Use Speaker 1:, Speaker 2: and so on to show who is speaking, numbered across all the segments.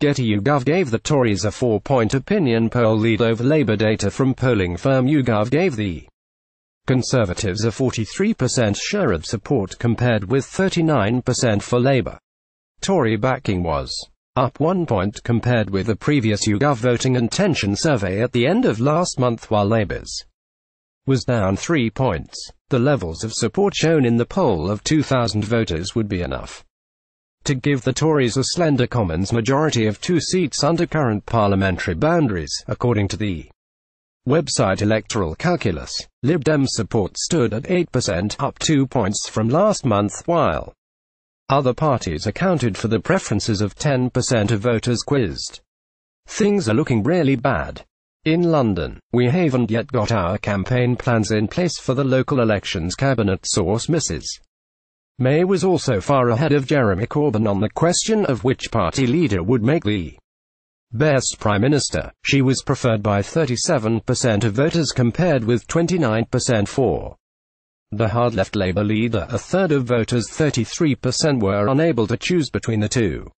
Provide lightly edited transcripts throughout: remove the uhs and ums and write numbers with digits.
Speaker 1: YouGov gave the Tories a 4-point opinion poll lead over Labour. Data from polling firm YouGov gave the Conservatives a 43% share of support compared with 39% for Labour. Tory backing was up 1 point compared with the previous YouGov voting intention survey at the end of last month, while Labour's was down 3 points. The levels of support shown in the poll of 2,000 voters would be enough to give the Tories a slender Commons majority of 2 seats under current parliamentary boundaries, according to the website Electoral Calculus. Lib Dem support stood at 8%, up 2 points from last month, while other parties accounted for the preferences of 10% of voters quizzed. Things are looking really bad in London. We haven't yet got our campaign plans in place for the local elections, cabinet source Mrs. May was also far ahead of Jeremy Corbyn on the question of which party leader would make the best Prime Minister. She was preferred by 37% of voters compared with 29% for the hard-left Labour leader. A third of voters, 33%, were unable to choose between the two.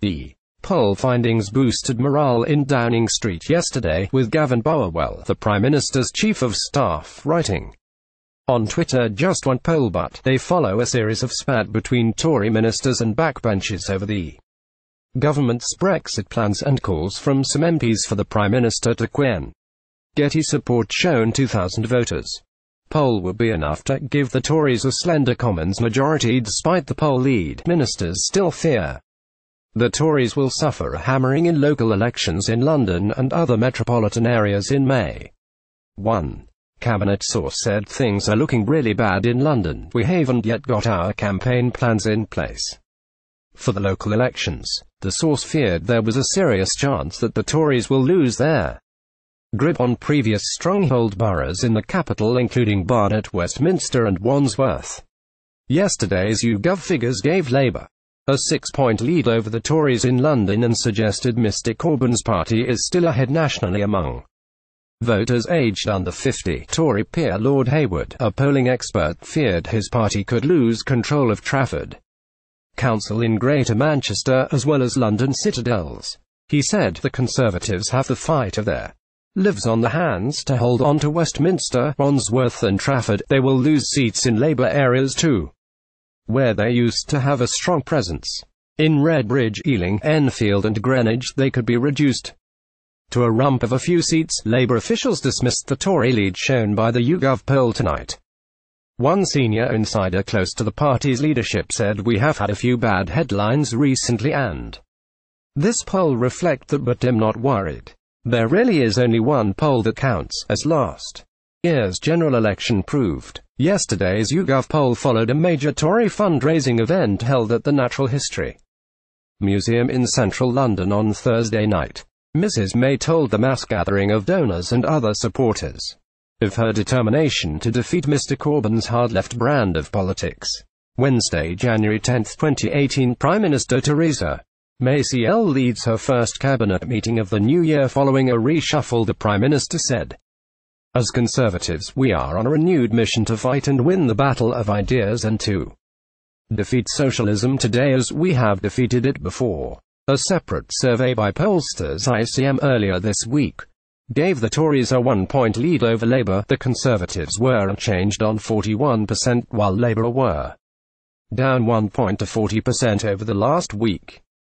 Speaker 1: The poll findings boosted morale in Downing Street yesterday, with Gavin Barwell, the Prime Minister's Chief of Staff, writing on Twitter, "Just one poll, but they follow a series of spat between Tory ministers and backbenchers over the government's Brexit plans and calls from some MPs for the Prime Minister to quit." Getty support shown 2,000 voters. Poll will be enough to give the Tories a slender Commons majority despite the poll lead. Ministers still fear the Tories will suffer a hammering in local elections in London and other metropolitan areas in May. One cabinet source said things are looking really bad in London. We haven't yet got our campaign plans in place for the local elections. The source feared there was a serious chance that the Tories will lose their grip on previous stronghold boroughs in the capital, including Barnet, Westminster and Wandsworth. Yesterday's YouGov figures gave Labour a 6-point lead over the Tories in London and suggested Mr Corbyn's party is still ahead nationally among voters aged under 50. Tory peer Lord Hayward, a polling expert, feared his party could lose control of Trafford Council in Greater Manchester as well as London citadels. He said the Conservatives have the fight of their lives on their hands to hold on to Westminster, Wandsworth and Trafford. They will lose seats in Labour areas too, where they used to have a strong presence. In Redbridge, Ealing, Enfield and Greenwich they could be reduced to a rump of a few seats. Labour officials dismissed the Tory lead shown by the YouGov poll tonight. One senior insider close to the party's leadership said, "We have had a few bad headlines recently and this poll reflect that, but I'm not worried. There really is only one poll that counts, as last year's general election proved." Yesterday's YouGov poll followed a major Tory fundraising event held at the Natural History Museum in central London on Thursday night. Mrs May told the mass gathering of donors and other supporters of her determination to defeat Mr Corbyn's hard-left brand of politics. Wednesday, January 10, 2018, Prime Minister Theresa May leads her first cabinet meeting of the new year following a reshuffle. The Prime Minister said, "As Conservatives, we are on a renewed mission to fight and win the battle of ideas and to defeat socialism today as we have defeated it before." A separate survey by pollsters ICM earlier this week gave the Tories a 1-point lead over Labour. The Conservatives were unchanged on 41%, while Labour were down 1 point to 40% over the last week.